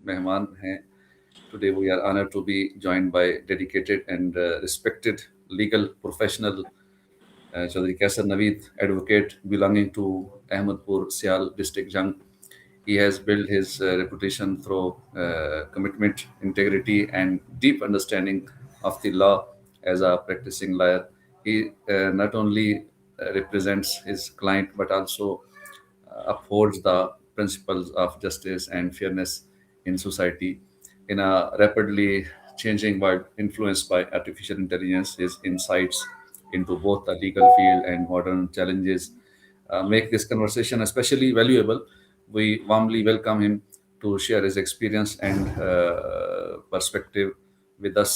مہمان ہیں. Today we are honored to be joined by dedicated and respected legal professional Chaudhry Kaisar Naveed, advocate belonging to Ahmedpur, Sial district, Jang. He has built his reputation through commitment, integrity, and deep understanding of the law. As a practicing lawyer, he not only represents his client but also upholds the principles of justice and fairness in society. In a rapidly changing world influenced by artificial intelligence, his insights into both the legal field and modern challenges make this conversation especially valuable. We warmly welcome him to share his experience and perspective with us.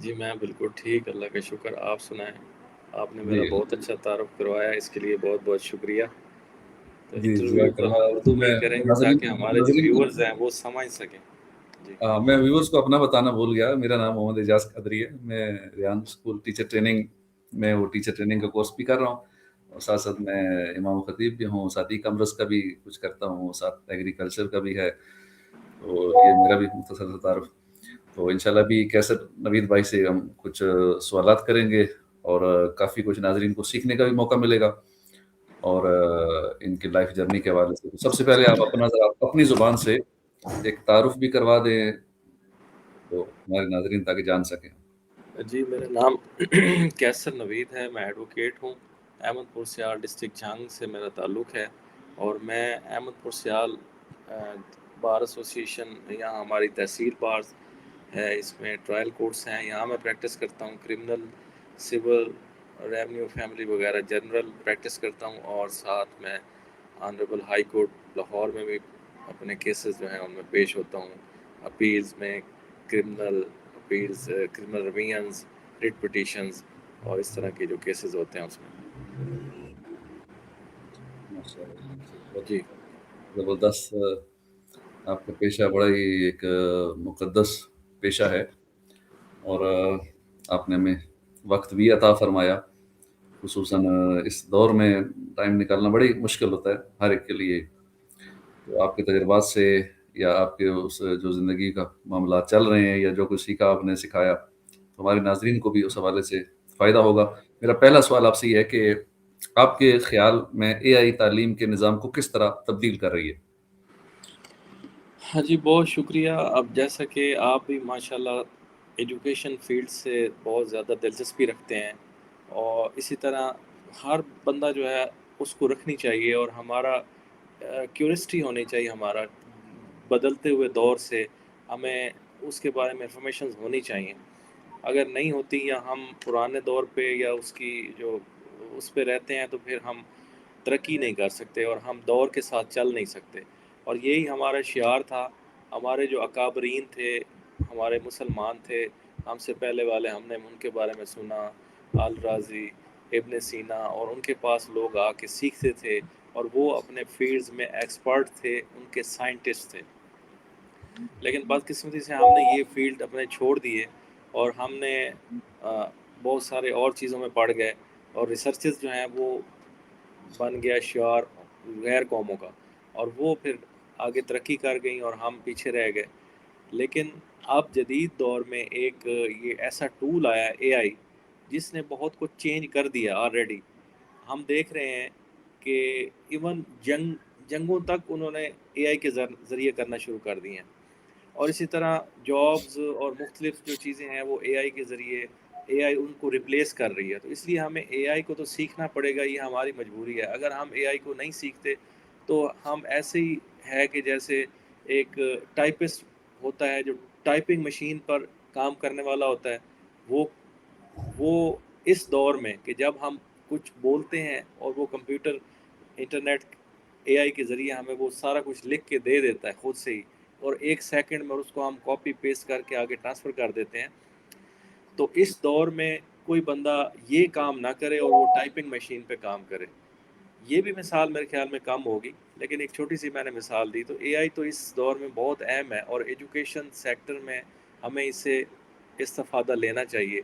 جی میں بالکل ٹھیک، اللہ کا شکر. آپ سنائیں. آپ نے میرا جی بہت اچھا تعارف کروایا، اس کے لیے بہت بہت شکریہ. تو جی انٹرویو جزاک تو ہم اللہ. اردو میں میں ہی کریں گے ناظرین تاکہ ہمارے جو ناظرین ویورز ہیں وہ سمجھ سکیں. جی میں ویورز کو اپنا بتانا بھول گیا. میرا نام محمد اعجاز قادری ہے. میں ریان اسکول ٹیچر ٹریننگ میں وہ ٹیچر ٹریننگ کا کورس بھی کر رہا ہوں، اور ساتھ ساتھ میں امام و خطیب بھی ہوں. ساتھ ہی کمرس کا بھی کچھ کرتا ہوں، ساتھ ایگریکلچر کا بھی ہے. تو یہ میرا بھی مختصر سا تعارف. تو انشاءاللہ بھی کیسر نوید بھائی سے ہم کچھ سوالات کریں گے، اور کافی کچھ ناظرین کو سیکھنے کا بھی موقع ملے گا، اور ان کی لائف جرنی کے حوالے سے. سب سے پہلے آپ اپنا ذرا اپنی زبان سے ایک تعارف بھی کروا دیں تو ہمارے ناظرین تاکہ جان سکیں. جی میرا نام کیسر نوید ہے، میں ایڈوکیٹ ہوں. احمد پور سیال ڈسٹرکٹ جھنگ سے میرا تعلق ہے، اور میں احمد پور سیال بار ایسوسیشن، یہاں ہماری تحصیل بار ہے، اس میں ٹرائل کورٹس ہیں، یہاں میں پریکٹس کرتا ہوں. کرمنل، سول، ریونیو، فیملی وغیرہ جنرل پریکٹس کرتا ہوں، اور ساتھ میں آنریبل ہائی کورٹ لاہور میں بھی اپنے کیسز جو ہیں ان میں پیش ہوتا ہوں. اپیلز میں criminal appeals, criminal revisions, writ petitions, اور اس طرح کے جو کیسز ہوتے ہیں اس میں. ماشاءاللہ بہت جی زبردست. آپ کا پیشہ بڑا ہی ایک مقدس پیشہ ہے، اور آپ نے ہمیں وقت بھی عطا فرمایا. خصوصاً اس دور میں ٹائم نکالنا بڑی مشکل ہوتا ہے ہر ایک کے لیے. تو آپ کے تجربات سے، یا آپ کے اس جو زندگی کا معاملات چل رہے ہیں، یا جو کچھ سیکھا آپ نے سکھایا، تو ہمارے ناظرین کو بھی اس حوالے سے فائدہ ہوگا. میرا پہلا سوال آپ سے یہ ہے کہ آپ کے خیال میں اے آئی تعلیم کے نظام کو کس طرح تبدیل کر رہی ہے؟ ہاں جی، بہت شکریہ. اب جیسا کہ آپ بھی ماشاءاللہ ایجوکیشن فیلڈ سے بہت زیادہ دلچسپی رکھتے ہیں، اور اسی طرح ہر بندہ جو ہے اس کو رکھنی چاہیے، اور ہمارا کیورسٹی ہونی چاہیے. ہمارا بدلتے ہوئے دور سے ہمیں اس کے بارے میں انفارمیشنز ہونی چاہیے. اگر نہیں ہوتی، یا ہم پرانے دور پہ یا اس کی جو اس پہ رہتے ہیں، تو پھر ہم ترقی نہیں کر سکتے، اور ہم دور کے ساتھ چل نہیں سکتے. اور یہی ہمارا شعار تھا. ہمارے جو اکابرین تھے، ہمارے مسلمان تھے، ہم سے پہلے والے، ہم نے ان کے بارے میں سنا، الرازی، ابن سینا، اور ان کے پاس لوگ آ کے سیکھتے تھے، اور وہ اپنے فیلڈز میں ایکسپرٹ تھے، ان کے سائنٹسٹ تھے. لیکن بدقسمتی سے ہم نے یہ فیلڈ اپنے چھوڑ دیے، اور ہم نے بہت سارے اور چیزوں میں پڑ گئے، اور ریسرچز جو ہیں وہ بن گیا شعار غیر قوموں کا، اور وہ پھر آگے ترقی کر گئیں اور ہم پیچھے رہ گئے. لیکن اب جدید دور میں ایک یہ ایسا ٹول آیا ہے، اے آئی، جس نے بہت کچھ چینج کر دیا آلریڈی. ہم دیکھ رہے ہیں کہ ایون جنگوں تک انہوں نے اے آئی کے ذریعے کرنا شروع کر دی ہیں. اور اسی طرح جابز اور مختلف جو چیزیں ہیں وہ اے آئی کے ذریعے، اے آئی ان کو ریپلیس کر رہی ہے. تو اس لیے ہمیں اے آئی کو تو سیکھنا پڑے گا، یہ ہماری مجبوری ہے. اگر ہم اے آئی کو نہیں سیکھتے تو ہم ایسے ہی ہے کہ جیسے ایک ٹائپسٹ ہوتا ہے جو ٹائپنگ مشین پر کام کرنے والا ہوتا ہے، وہ اس دور میں کہ جب ہم کچھ بولتے ہیں اور وہ کمپیوٹر، انٹرنیٹ، اے آئی کے ذریعے ہمیں وہ سارا کچھ لکھ کے دے دیتا ہے خود سے ہی، اور 1 سیکنڈ میں اس کو ہم کاپی پیسٹ کر کے آگے ٹرانسفر کر دیتے ہیں. تو اس دور میں کوئی بندہ یہ کام نہ کرے اور وہ ٹائپنگ مشین پہ کام کرے. یہ بھی مثال میرے خیال میں کم ہوگی، لیکن ایک چھوٹی سی میں نے مثال دی. تو اے آئی تو اس دور میں بہت اہم ہے، اور ایجوکیشن سیکٹر میں ہمیں اس سے استفادہ لینا چاہیے.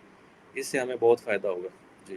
اس سے ہمیں بہت فائدہ ہوگا. جی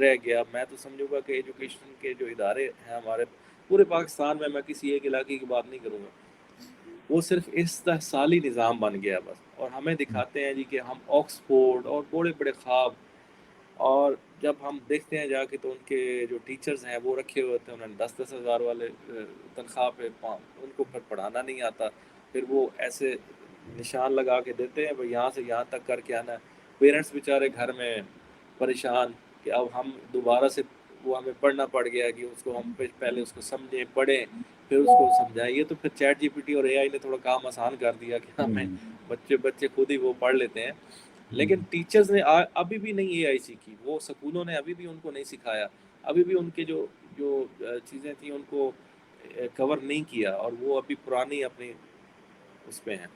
رہ گیا. میں تو سمجھوں گا کہ ایجوکیشن کے جو ادارے ہیں ہمارے پورے پاکستان میں کسی ایک علاقے کی بات نہیں کروں گا, وہ صرف استحصالی نظام بن گیا بس, اور ہمیں دکھاتے ہیں جی کہ ہم آکسفورڈ اور بڑے بڑے خواب, اور جب ہم دیکھتے ہیں جا کے تو ان کے جو ٹیچرز ہیں وہ رکھے ہوئے ہوتے ہیں, انہوں نے 10,000 والے تنخواہ پہ, ان کو پھر پڑھانا نہیں آتا, پھر وہ ایسے نشان لگا کے دیتے ہیں بھائی یہاں سے یہاں تک کر کے آنا ہے. پیرنٹس بیچارے گھر میں پریشان کہ اب ہم دوبارہ سے وہ ہمیں پڑھنا پڑ گیا کہ اس کو ہم پہلے اس کو سمجھیں پڑھیں پھر اس کو سمجھائیں. یہ تو پھر چیٹ جی پی ٹی اور اے آئی نے تھوڑا کام آسان کر دیا کہ ہمیں بچے خود ہی وہ پڑھ لیتے ہیں, لیکن ٹیچرز نے ابھی بھی نہیں اے آئی سیکھی, وہ سکولوں نے ابھی بھی ان کو نہیں سکھایا, ابھی بھی ان کے جو چیزیں تھیں ان کو کور نہیں کیا, اور وہ ابھی پرانی اپنی اس پہ ہیں.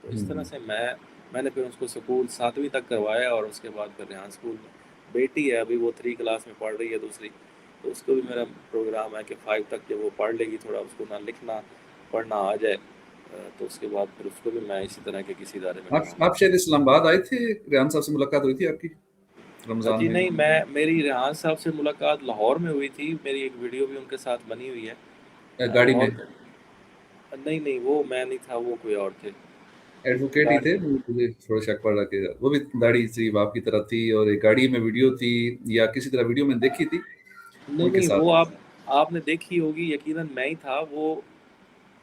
تو اس طرح سے میں نے پھر اس کو سکول 7ویں تک کروایا, اور اس کے بعد پھر ریحان اسکول میں. بیٹی ہے ابھی وہ 3 کلاس میں پڑھ رہی ہے دوسری, تو اس کو بھی میرا پروگرام ہے کہ 5 تک جب وہ پڑھ لے گی تھوڑا, اس کو نہ لکھنا پڑھنا آ جائے, تو اس کے بعد پھر اس کو بھی میں اسی طرح کے کسی ادارے میں ڈالوں گا. آپ شاید اسلام آباد آئے تھے, ریحان صاحب سے ملاقات ہوئی تھی آپ کی رمضان جی میں؟ نہیں, میری ریحان صاحب سے ملاقات لاہور میں ہوئی تھی, میری ایک ویڈیو بھی ان کے ساتھ بنی ہوئی ہے گاڑی لاہور میں میں. نہیں وہ میں نہیں تھا, وہ کوئی اور تھے. ایڈوکیٹ ہی گاڑی تھے, مجھے تھوڑا شک پڑ رہا کہ وہ بھی داڑھی سی آپ کی طرح تھی, اور ایک گاڑی میں ویڈیو تھی یا کسی طرح ویڈیو میں دیکھی تھی ان کے نہیں ساتھ. وہ آپ نے دیکھی ہوگی, یقیناً میں ہی تھا. وہ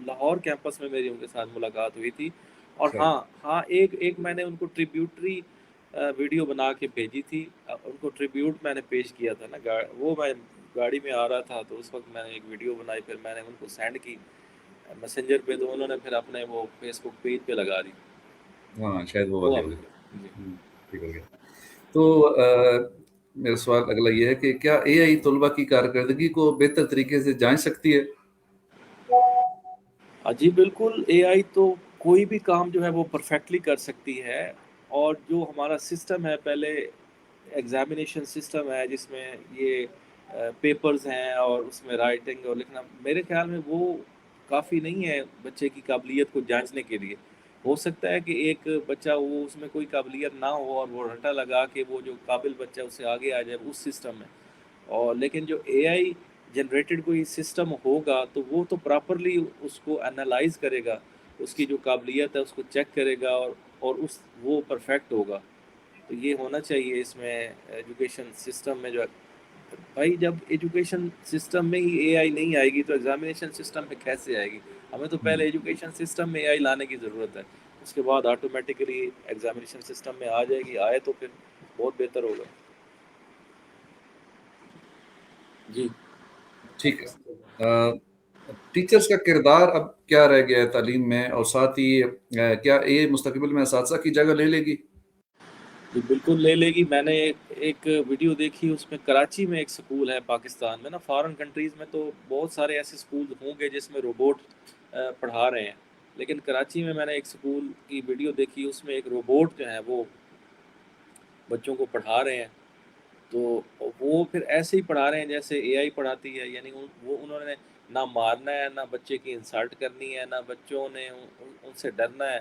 لاہور کیمپس میں میری ان کے ساتھ ملاقات ہوئی تھی. اور ہاں ایک میں نے ان کو ٹریبیوٹری ویڈیو بنا کے بھیجی تھی, ان کو ٹریبیوٹ میں نے پیش کیا تھا نا, وہ میں گاڑی میں آ رہا تھا تو اس وقت میں نے ایک ویڈیو بنائی, پھر میں نے ان کو سینڈ کی میسنجر پہ, تو انہوں نے پھر اپنے وہ فیس بک پیج پہ لگا دی. ہاں شاید وہ وہ واقعہ اب ہو گیا. جی ٹھیک ہو گیا. تو میرا سوال اگلا یہ ہے کہ کیا اے آئی طلبہ کی کارکردگی کو بہتر طریقے سے جانچ سکتی ہے؟ جی بالکل, اے آئی تو کوئی بھی کام جو ہے وہ پرفیکٹلی کر سکتی ہے, اور جو ہمارا سسٹم ہے پہلے ایگزامینیشن سسٹم ہے جس میں یہ پیپرز ہیں اور اس میں رائٹنگ اور لکھنا, میرے خیال میں وہ کافی نہیں ہے بچے کی قابلیت کو جانچنے کے لیے. ہو سکتا ہے کہ ایک بچہ وہ اس میں کوئی قابلیت نہ ہو اور وہ رٹا لگا کے وہ جو قابل بچہ اس سے آگے آ جائے اس سسٹم میں, اور لیکن جو اے آئی جنریٹڈ کوئی سسٹم ہوگا تو وہ تو پراپرلی اس کو انالائز کرے گا, اس کی جو قابلیت ہے اس کو چیک کرے گا, اور وہ پرفیکٹ ہوگا. تو یہ ہونا چاہیے اس میں ایجوکیشن سسٹم میں. جو بھائی جب ایجوکیشن سسٹم میں ہی اے آئی نہیں آئے گی تو ایگزامینیشن سسٹم میں کیسے آئے گی؟ ہمیں تو پہلے ایجوکیشن سسٹم میں اے آئی لانے کی ضرورت ہے, اس کے بعد آٹومیٹکلی ایگزامینیشن سسٹم میں آ جائے گی. آئے تو پھر بہت بہتر ہوگا. جی ٹھیک ہے. ٹیچرز کا کردار اب کیا رہ گیا ہے تعلیم میں, اور ساتھ ہی کیا یہ مستقبل میں اساتذہ کی جگہ لے لے گی؟ جی بالکل لے لے گی. میں نے ایک ویڈیو دیکھی, اس میں کراچی میں ایک سکول ہے پاکستان میں نا, فارن کنٹریز میں تو بہت سارے ایسے سکول ہوں گے جس میں روبوٹ پڑھا رہے ہیں, لیکن کراچی میں نے ایک سکول کی ویڈیو دیکھی, اس میں ایک روبوٹ جو ہے وہ بچوں کو پڑھا رہے ہیں. تو وہ پھر ایسے ہی پڑھا رہے ہیں جیسے اے آئی پڑھاتی ہے, یعنی وہ انہوں نے نہ مارنا ہے, نہ بچے کی انسلٹ کرنی ہے, نہ بچوں نے ان سے ڈرنا ہے,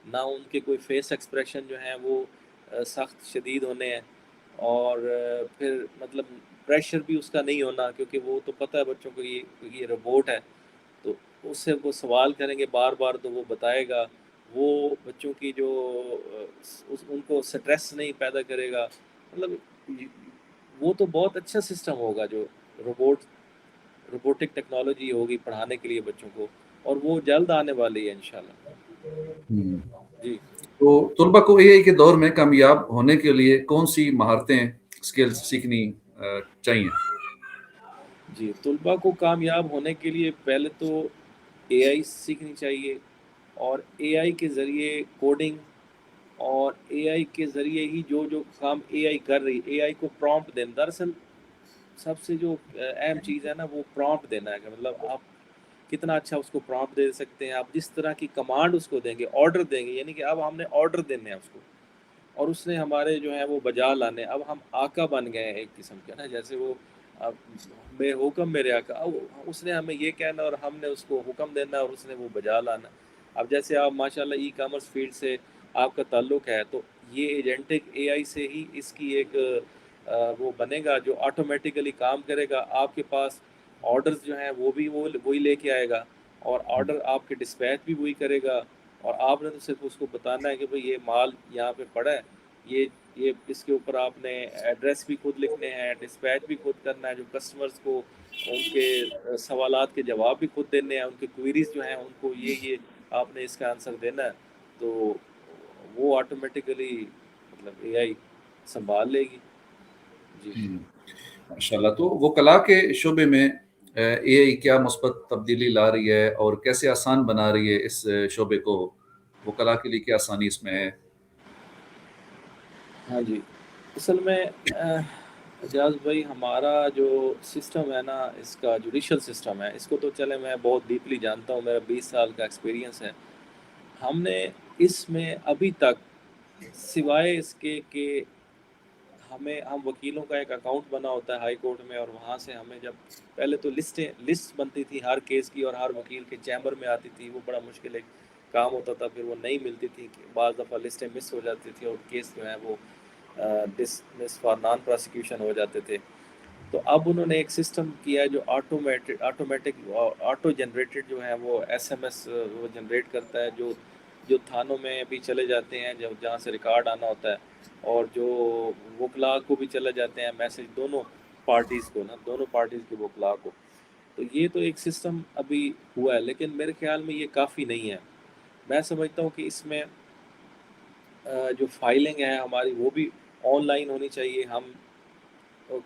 نہ ان کے کوئی فیس ایکسپریشن جو ہیں وہ سخت شدید ہونے ہیں, اور پھر مطلب پریشر بھی اس کا نہیں ہونا, کیونکہ وہ تو پتہ ہے بچوں کو یہ روبوٹ ہے, تو اس سے وہ سوال کریں گے بار بار تو وہ بتائے گا. وہ بچوں کی جو ان کو سٹریس نہیں پیدا کرے گا. مطلب وہ تو بہت اچھا سسٹم ہوگا جو روبوٹک ٹیکنالوجی ہوگی پڑھانے کے لیے بچوں کو, اور وہ جلد آنے والی ہے انشاءاللہ. جی تو طلبہ کو اے آئی کے دور میں کامیاب ہونے کے لیے کون سی مہارتیں اسکلز سیکھنی چاہیے؟ جی طلباء کو کامیاب ہونے کے لیے پہلے تو اے آئی سیکھنی چاہیے, اور اے آئی کے ذریعے کوڈنگ, اور اے آئی کے ذریعے ہی جو کام اے آئی کر رہی, اے آئی کو پرومپٹ دینا. دراصل سب سے جو اہم چیز ہے نا وہ پرومپٹ دینا ہے, کہ مطلب آپ کتنا اچھا اس کو پرومپٹ دے سکتے ہیں. آپ جس طرح کی کمانڈ اس کو دیں گے, آرڈر دیں گے, یعنی کہ اب ہم نے آرڈر دینے ہیں اس کو, اور اس نے ہمارے جو ہے وہ بجا لانے. اب ہم آقا بن گئے ہیں ایک قسم کے نا, جیسے وہ اب بے حکم میرے آقا, اس نے ہمیں یہ کہنا اور ہم نے اس کو حکم دینا, اور اس نے وہ بجا لانا. اب جیسے آپ ماشاءاللہ ای کامرس فیلڈ سے آپ کا تعلق ہے, تو یہ ایجنٹک اے آئی سے ہی اس کی ایک وہ بنے گا جو آٹومیٹیکلی کام کرے گا. آپ کے پاس آرڈرز جو ہیں وہ بھی وہی لے کے آئے گا, اور آرڈر آپ کے ڈسپیچ بھی وہی کرے گا, اور آپ نے تو صرف اس کو بتانا ہے کہ بھئی یہ مال یہاں پہ پڑا ہے, یہ اس کے اوپر آپ نے ایڈریس بھی خود لکھنے ہیں, ڈسپیچ بھی خود کرنا ہے, جو کسٹمرز کو ان کے سوالات کے جواب بھی خود دینے ہیں, ان کے کوئریز جو ہیں ان کو یہ آپ نے اس کا آنسر دینا ہے. تو وہ آٹومیٹیکلی مطلب اے آئی سنبھال لے گی. جی ماشاء اللہ. تو وہ کلا کے شعبے میں اے آئی کیا مثبت تبدیلی لا رہی ہے اور کیسے آسان بنا رہی ہے اس شعبے کو؟ وہ کلا کے لیے کیا آسانی اس میں ہے؟ ہاں جی, اصل میں اجاز بھائی ہمارا جو سسٹم ہے نا, اس کا جوڈیشل سسٹم ہے, اس کو تو چلے میں بہت ڈیپلی جانتا ہوں, میرا 20 سال کا ایکسپیرینس ہے. ہم نے اس میں ابھی تک سوائے اس کے کہ ہم وکیلوں کا ایک اکاؤنٹ بنا ہوتا ہے ہائی کورٹ میں, اور وہاں سے ہمیں جب پہلے تو لسٹ بنتی تھی ہر کیس کی, اور ہر وکیل کے چیمبر میں آتی تھی, وہ بڑا مشکل ایک کام ہوتا تھا, پھر وہ نہیں ملتی تھی, بعض دفعہ لسٹیں مس ہو جاتی تھی اور کیس جو ہیں وہ ڈسمس فار نان پراسیکیوشن ہو جاتے تھے. تو اب انہوں نے ایک سسٹم کیا ہے جو آٹومیٹک آٹو جنریٹڈ جو ہے وہ ایس ایم ایس وہ جنریٹ کرتا ہے, جو تھانوں میں بھی چلے جاتے ہیں جہاں سے ریکارڈ آنا ہوتا ہے, اور جو وکلاء کو بھی چلے جاتے ہیں میسج, دونوں پارٹیز کے وکلاء کو. تو یہ تو ایک سسٹم ابھی ہوا ہے, لیکن میرے خیال میں یہ کافی نہیں ہے. میں سمجھتا ہوں کہ اس میں جو فائلنگ ہے ہماری وہ بھی آن لائن ہونی چاہیے. ہم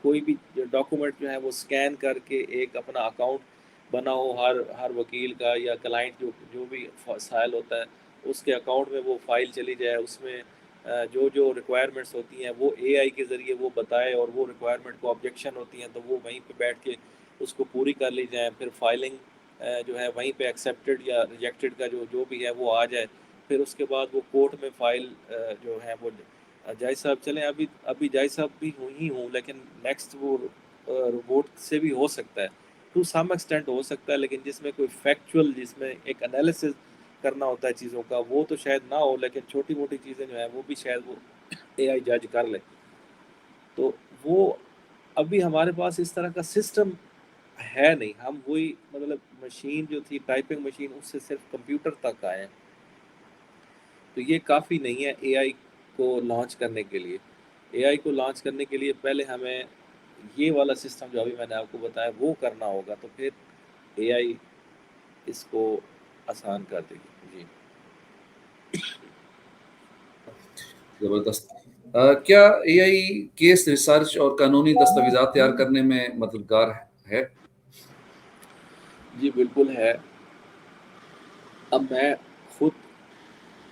کوئی بھی ڈاکومنٹ جو ہے وہ اسکین کر کے ایک اپنا اکاؤنٹ بنا ہو ہر وکیل کا یا کلائنٹ جو بھی سائل ہوتا ہے اس کے اکاؤنٹ میں وہ فائل چلی جائے, اس میں جو ریکوائرمنٹس ہوتی ہیں وہ اے آئی کے ذریعے وہ بتائے, اور وہ ریکوائرمنٹ کو آبجیکشن ہوتی ہیں تو وہ وہیں پہ بیٹھ کے اس کو پوری کر لی جائیں, پھر فائلنگ جو ہے وہیں پہ ایکسیپٹڈ یا ریجیکٹڈ کا جو بھی ہے وہ آ جائے. پھر اس کے بعد وہ کورٹ میں فائل جو ہے وہ جج صاحب چلیں ابھی جج صاحب بھی ہی ہوں, لیکن نیکسٹ وہ روبوٹ سے بھی ہو سکتا ہے, ٹو سم ایکسٹینٹ ہو سکتا ہے, لیکن جس میں کوئی فیکچوئل, جس میں ایک انالیسس کرنا ہوتا ہے چیزوں کا, وہ تو شاید نہ ہو, لیکن چھوٹی موٹی چیزیں جو ہیں وہ بھی شاید وہ اے آئی جج کر لے. تو وہ ابھی ہمارے پاس اس طرح کا سسٹم ہے نہیں. ہم وہی مطلب مشین جو تھی ٹائپنگ مشین, اس سے صرف کمپیوٹر تک آئے ہیں. تو یہ کافی نہیں ہے اے آئی کو لانچ کرنے کے لیے. اے آئی کو لانچ کرنے کے لیے پہلے ہمیں یہ والا سسٹم جو ابھی میں نے آپ کو بتایا وہ کرنا ہوگا, تو پھر اے آئی اس کو آسان کر دے گی. جی زبردست. کیا اے آئی کیس ریسرچ اور قانونی دستاویزات تیار کرنے میں مددگار ہے؟ جی بالکل ہے. اب میں خود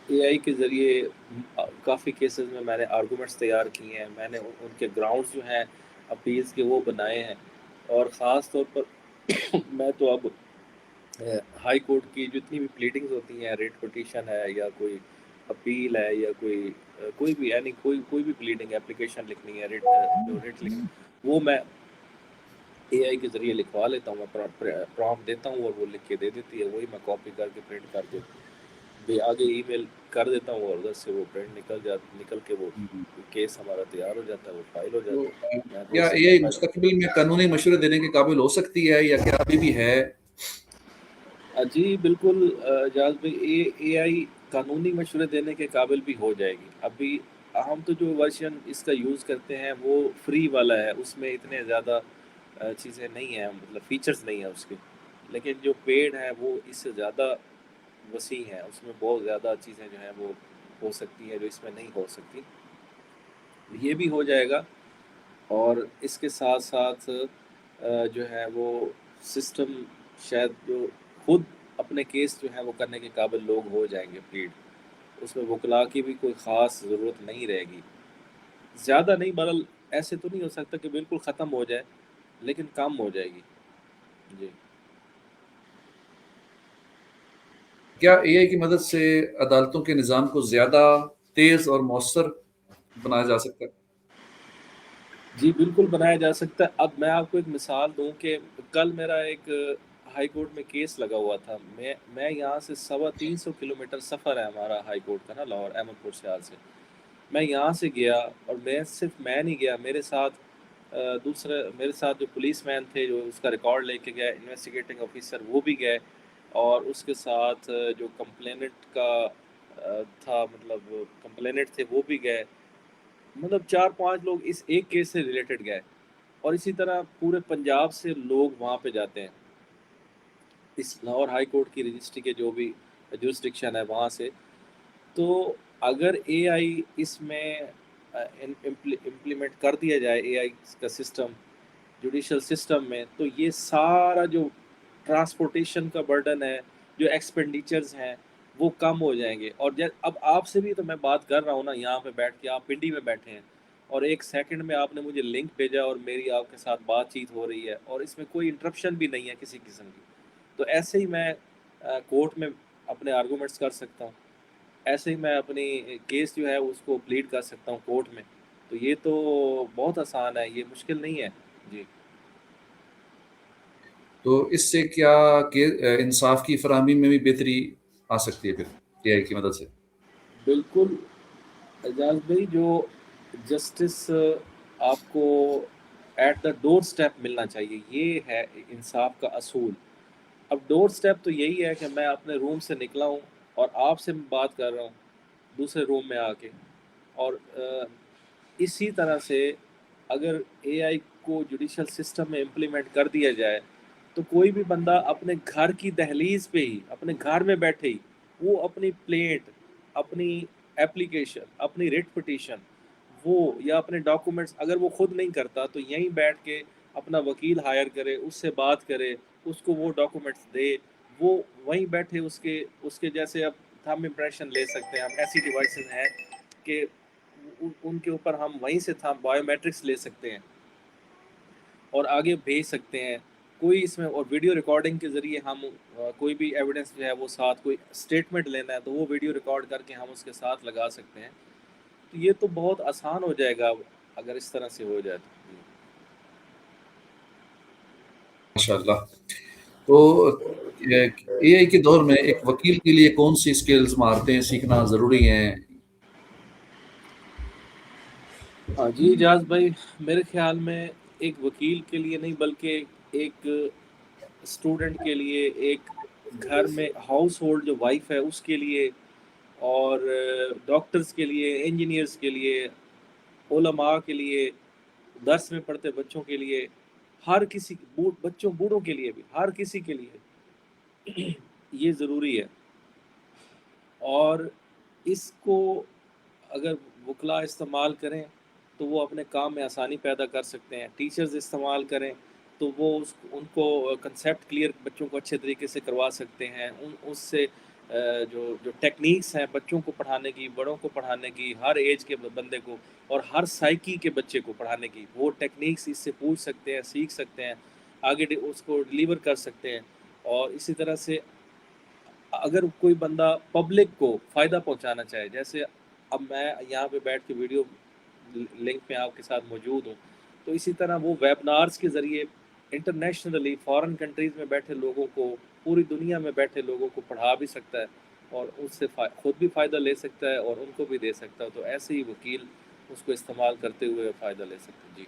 اے آئی کے ذریعے کافی کیسز میں نے آرگومنٹس تیار کیے ہیں, میں نے ان کے گراؤنڈز جو ہیں اپیلز کے وہ بنائے ہیں, اور خاص طور پر میں تو اب ہائی کورٹ کی جتنی بھی پلیڈنگز ہوتی ہیں, ریٹ پٹیشن ہے یا کوئی اپیل ہے یا کوئی بھی یعنی کوئی بھی پلیڈنگ اپلیکیشن لکھنی ہے, ریٹ لکھنی, وہ میں اے آئی کے ذریعے لکھوا لیتا ہوں. میں پرامپٹ دیتا ہوں اور وہ لکھ کے دے دیتی ہے, وہی میں کاپی کر کے پرنٹ کر کے آگے ای میل کر دیتا ہوں, اور ادھر سے وہ پرنٹ نکل کے وہ کیس ہمارا تیار ہو جاتا ہے, وہ فائل ہو تو جاتا ہے. میں تو کیا اس سے اے آئی بہت فائدہ. مستقبل میں قانونی مشورے دینے کے قابل ہو سکتی ہے یا کیا ابھی بھی ہے؟ جی بالکل جاز بھائی, اے آئی قانونی مشورے دینے کے قابل بھی ہو جائے گی. ابھی ہم تو جو ورژن اس کا یوز کرتے ہیں وہ فری والا ہے, اس میں اتنے زیادہ چیزیں نہیں ہیں, مطلب فیچرز نہیں ہیں اس کے, لیکن جو پیڈ ہے وہ اس سے زیادہ وسیع ہیں, اس میں بہت زیادہ چیزیں جو ہیں وہ ہو سکتی ہیں جو اس میں نہیں ہو سکتی. یہ بھی ہو جائے گا, اور اس کے ساتھ ساتھ جو ہے وہ سسٹم شاید جو خود اپنے کیس جو ہے وہ کرنے کے قابل لوگ ہو جائیں گے پلیڈ, اس میں وکلا کی بھی کوئی خاص ضرورت نہیں رہے گی. زیادہ نہیں, بہرحال ایسے تو نہیں ہو سکتا کہ بالکل ختم ہو جائے, لیکن کم ہو جائے گی. جی کیا اے آئی کی مدد سے عدالتوں کے نظام کو زیادہ تیز اور مؤثر بنایا جا سکتا ہے؟ جی بالکل بنایا جا سکتا ہے. اب میں آپ کو ایک مثال دوں کہ کل میرا ایک ہائی کورٹ میں کیس لگا ہوا تھا. میں یہاں سے 350 کلومیٹر سفر ہے ہمارا ہائی کورٹ کا نا, لاہور احمد پور شہر سے. میں یہاں سے گیا اور صرف میں نہیں گیا، میرے ساتھ میرے ساتھ جو پولیس مین تھے جو اس کا ریکارڈ لے کے گئے، انویسٹیگیٹنگ آفیسر وہ بھی گئے، اور اس کے ساتھ جو کمپلیننٹ کا تھا، مطلب کمپلیننٹ تھے وہ بھی گئے، مطلب 4-5 لوگ اس ایک کیس سے ریلیٹڈ گئے، اور اسی طرح پورے پنجاب سے لوگ وہاں پہ جاتے ہیں، اس لاہور ہائی کورٹ کی رجسٹری کے جو بھی جورسڈکشن ہے وہاں سے۔ تو اگر اے آئی اس میں امپلیمنٹ کر دیا جائے، اے آئی کا سسٹم جوڈیشل سسٹم میں، تو یہ سارا جو ٹرانسپورٹیشن کا برڈن ہے، جو ایکسپینڈیچرز ہیں، وہ کم ہو جائیں گے۔ اور اب آپ سے بھی تو میں بات کر رہا ہوں نا یہاں پہ بیٹھ کے، آپ پنڈی میں بیٹھے ہیں، اور ایک سیکنڈ میں آپ نے مجھے لنک بھیجا اور میری آپ کے ساتھ بات چیت ہو رہی ہے، اور اس میں کوئی انٹرپشن بھی نہیں ہے کسی قسم کی۔ تو ایسے ہی میں کورٹ میں اپنے آرگومنٹس کر سکتا ہوں، ایسے ہی میں اپنی کیس جو ہے اس کو پلیڈ کر سکتا ہوں کورٹ میں۔ تو یہ تو بہت آسان ہے، یہ مشکل نہیں ہے جی۔ تو اس سے کیا کہ انصاف کی فراہمی میں بھی بہتری آ سکتی ہے پھر اے آئی کی مدد سے؟ بالکل اعجاز بھائی، جو جسٹس آپ کو ایٹ دا ڈور سٹیپ ملنا چاہیے، یہ ہے انصاف کا اصول۔ اب ڈور سٹیپ تو یہی ہے کہ میں اپنے روم سے نکلا ہوں اور آپ سے بات کر رہا ہوں دوسرے روم میں آ کے، اور اسی طرح سے اگر اے آئی کو جوڈیشل سسٹم میں امپلیمنٹ کر دیا جائے تو کوئی بھی بندہ اپنے گھر کی دہلیز پہ ہی، اپنے گھر میں بیٹھے ہی، وہ اپنی پلیٹ، اپنی ایپلیکیشن، اپنی ریٹ پٹیشن، وہ یا اپنے ڈاکومنٹس اگر وہ خود نہیں کرتا تو یہیں بیٹھ کے اپنا وکیل ہائر کرے، اس سے بات کرے، اس کو وہ ڈاکومنٹس دے، وہ وہیں بیٹھے اس کے جیسے اب تھم امپریشن لے سکتے ہیں، ہم ایسی ڈیوائسز ہیں کہ ان کے اوپر ہم وہیں سے بایو میٹرکس لے سکتے ہیں اور آگے بھیج سکتے ہیں کوئی اس میں، اور ویڈیو ریکارڈنگ کے ذریعے ہم کوئی بھی ایویڈنس جو ہے وہ ساتھ، کوئی اسٹیٹمنٹ لینا ہے تو وہ ویڈیو ریکارڈ کر کے ہم اس کے ساتھ لگا سکتے ہیں۔ تو یہ تو بہت آسان ہو جائے گا اگر اس طرح سے ہو جائے تو۔ ماشاء اللہ۔ تو اے آئی کے دور میں ایک وکیل کے لیے کون سی اسکلز مہارتیں سیکھنا ضروری ہیں؟ ہاں جی اجاز بھائی، میرے خیال میں ایک وکیل کے لیے نہیں بلکہ ایک اسٹوڈنٹ کے لیے، ایک گھر میں ہاؤس ہولڈ جو وائف ہے اس کے لیے، اور ڈاکٹرز کے لیے، انجینئرز کے لیے، علماء کے لیے، درس میں پڑھتے بچوں کے لیے، ہر کسی بچوں بوڑھوں کے لیے بھی، ہر کسی کے لیے یہ ضروری ہے۔ اور اس کو اگر وکلاء استعمال کریں تو وہ اپنے کام میں آسانی پیدا کر سکتے ہیں، ٹیچرز استعمال کریں تو وہ ان کو کنسیپٹ کلیئر بچوں کو اچھے طریقے سے کروا سکتے ہیں، اس سے جو ٹیکنیکس ہیں بچوں کو پڑھانے کی، بڑوں کو پڑھانے کی، ہر ایج کے بندے کو اور ہر سائیکی کے بچے کو پڑھانے کی، وہ ٹیکنیکس اس سے پوچھ سکتے ہیں، سیکھ سکتے ہیں، آگے اس کو ڈلیور کر سکتے ہیں۔ اور اسی طرح سے اگر کوئی بندہ پبلک کو فائدہ پہنچانا چاہے، جیسے اب میں یہاں پہ بیٹھ کے ویڈیو لنک پہ آپ کے ساتھ موجود ہوں، تو اسی طرح وہ ویبنارز کے ذریعے انٹرنیشنلی فارن کنٹریز میں بیٹھے لوگوں کو، پوری دنیا میں بیٹھے لوگوں کو پڑھا بھی سکتا ہے، اور اس سے خود بھی فائدہ لے سکتا ہے اور ان کو بھی دے سکتا ہے۔ تو ایسے ہی وکیل اس کو استعمال کرتے ہوئے فائدہ لے سکتے ہیں جی۔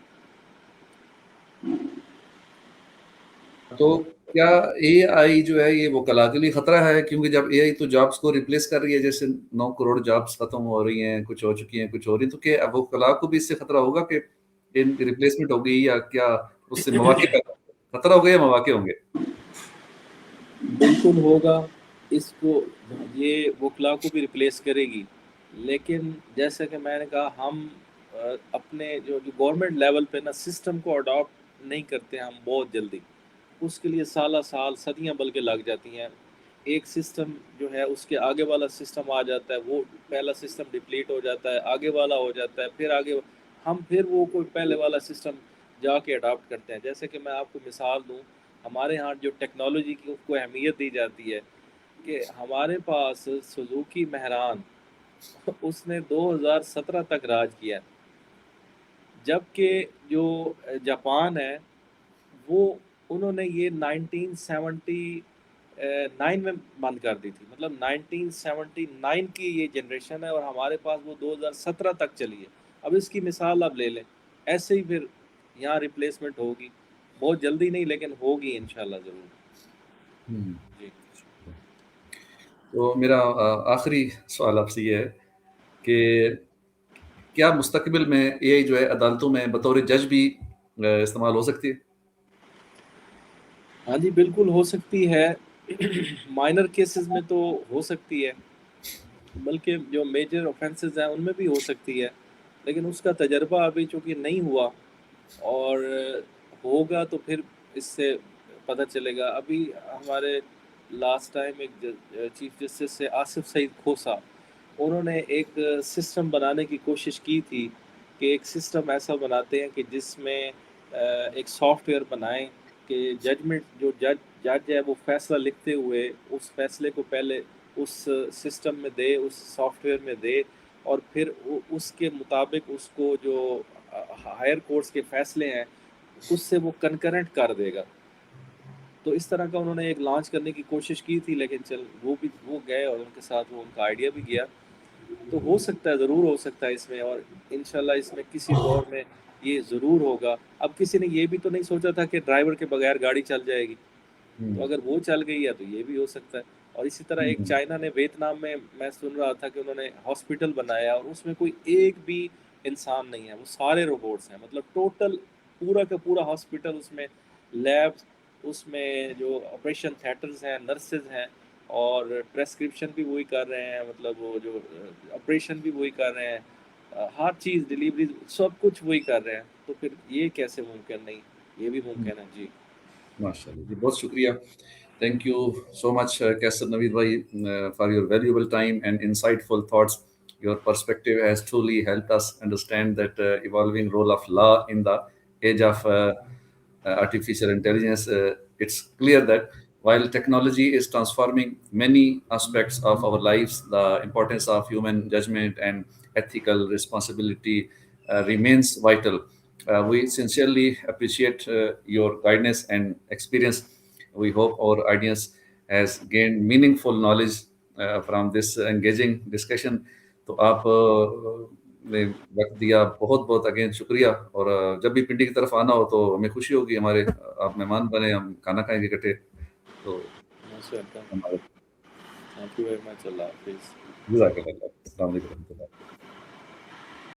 تو کیا اے آئی جو ہے یہ وکلاء کے لیے خطرہ ہے؟ کیونکہ جب اے آئی تو جابس کو ریپلیس کر رہی ہے، جیسے 9 کروڑ جابس ختم ہو رہی ہیں، کچھ ہو چکی ہیں، کچھ ہو رہی ہیں، تو کیا وکلاء کو بھی اس سے خطرہ ہوگا کہ ان ریپلیسمنٹ ہوگی، یا کیا اس سے مواقع پیدا خطرہ ہوگا یا مواقع ہوں گے؟ بالکل ہوگا، اس کو یہ وکلاء کو بھی ریپلیس کرے گی، لیکن جیسا کہ میں نے کہا، ہم اپنے جو گورنمنٹ لیول پہ نا سسٹم کو اڈاپٹ نہیں کرتے ہم بہت جلدی، اس کے لیے سالہ سال، صدیاں بلکہ لگ جاتی ہیں۔ ایک سسٹم جو ہے اس کے آگے والا سسٹم آ جاتا ہے، وہ پہلا سسٹم ڈپلیٹ ہو جاتا ہے، آگے والا ہو جاتا ہے، پھر آگے ہم پھر وہ کوئی پہلے والا سسٹم جا کے اڈاپٹ کرتے ہیں۔ جیسے کہ میں آپ کو مثال دوں، ہمارے ہاں جو ٹیکنالوجی کی کو اہمیت دی جاتی ہے کہ ہمارے پاس سوزوکی مہران اس نے 2017 تک راج کیا، جبکہ جو جاپان ہے وہ انہوں نے یہ 1970 9 میں بند کر دی تھی، مطلب 1979 کی یہ جنریشن ہے اور ہمارے پاس وہ 2017 تک چلی ہے. اب اس کی مثال آپ لے لیں، ایسے ہی پھر یہاں ریپلیسمنٹ ہوگی، بہت جلدی نہیں لیکن ہوگی انشاءاللہ ضرور. ہوں. جی تو میرا آخری سوال آپ سے یہ ہے کہ کیا مستقبل میں اے آئی جو ہے عدالتوں میں بطور جج بھی استعمال ہو سکتی ہے؟ ہاں جی بالکل ہو سکتی ہے. مائنر کیسز میں تو ہو سکتی ہے، بلکہ جو میجر آفینسز ہیں ان میں بھی ہو سکتی ہے، لیکن اس کا تجربہ ابھی چونکہ نہیں ہوا اور ہوگا تو پھر اس سے پتہ چلے گا. ابھی ہمارے لاسٹ ٹائم ایک چیف جسٹس سے آصف سعید کھوسا، انہوں نے ایک سسٹم بنانے کی کوشش کی تھی کہ ایک سسٹم ایسا بناتے ہیں کہ جس میں ایک سافٹ ویئر بنائیں کہ ججمنٹ جو جج ہے وہ فیصلہ لکھتے ہوئے اس فیصلے کو پہلے اس سسٹم میں دے، اس سافٹ ویئر میں دے، اور پھر اس کے مطابق اس کو جو ہائر کورٹس کے فیصلے ہیں اس سے وہ کنکرنٹ کر دے گا. تو اس طرح کا انہوں نے ایک لانچ کرنے کی کوشش کی تھی، لیکن چل وہ گئے اور ان کے ساتھ وہ ان کا آئیڈیا بھی گیا. تو ہو سکتا ہے، ضرور ہو سکتا ہے اس میں، اور انشاءاللہ اس میں کسی دور میں یہ ضرور ہوگا. اب کسی نے یہ بھی تو نہیں سوچا تھا کہ ڈرائیور کے بغیر گاڑی چل جائے گی، تو اگر وہ چل گئی ہے تو یہ بھی ہو سکتا ہے. اور اسی طرح ایک چائنا نے ویتنام میں سن رہا تھا کہ انہوں نے ہاسپٹل بنایا اور اس میں کوئی ایک بھی انسان نہیں ہے، وہ سارے روبوٹس ہیں، مطلب ٹوٹل پورا کا پورا ہاسپٹل، اس میں لیبس، اس میں جو آپریشن تھیٹرز ہیں، نرسز ہیں، اور پریسکرپشن بھی وہی کر رہے ہیں، مطلب وہ جو آپریشن بھی وہی کر رہے ہیں، ہر چیز ڈلیوری سب کچھ وہی کر رہے ہیں. تو پھر یہ کیسے ممکن نہیں، یہ بھی ممکن ہے. جی ماشاء اللہ جی، بہت شکریہ. Thank you so much, Kaisar Naveed bhai, for your valuable time and insightful thoughts. Your perspective has truly helped us understand that evolving role of law in the age of artificial intelligence. It's clear that while technology is transforming many aspects of our lives, the importance of human judgment and ethical responsibility remains vital. We sincerely appreciate your guidance and experience. We hope our audience has gained meaningful knowledge from this engaging discussion. تو آپ نے وقت دیا، بہت بہت again شکریہ. اور جب بھی پنڈی کی طرف آنا ہو تو ہمیں خوشی ہوگی، ہمارے آپ مہمان بنے، ہم کھانا کھائیں گے اکٹھے. تو موسٹ ویلکم. ہمارے تھینک یو ویری مچ. اللہ حافظ. جزاک اللہ. السلام علیکم و رحمۃ اللہ.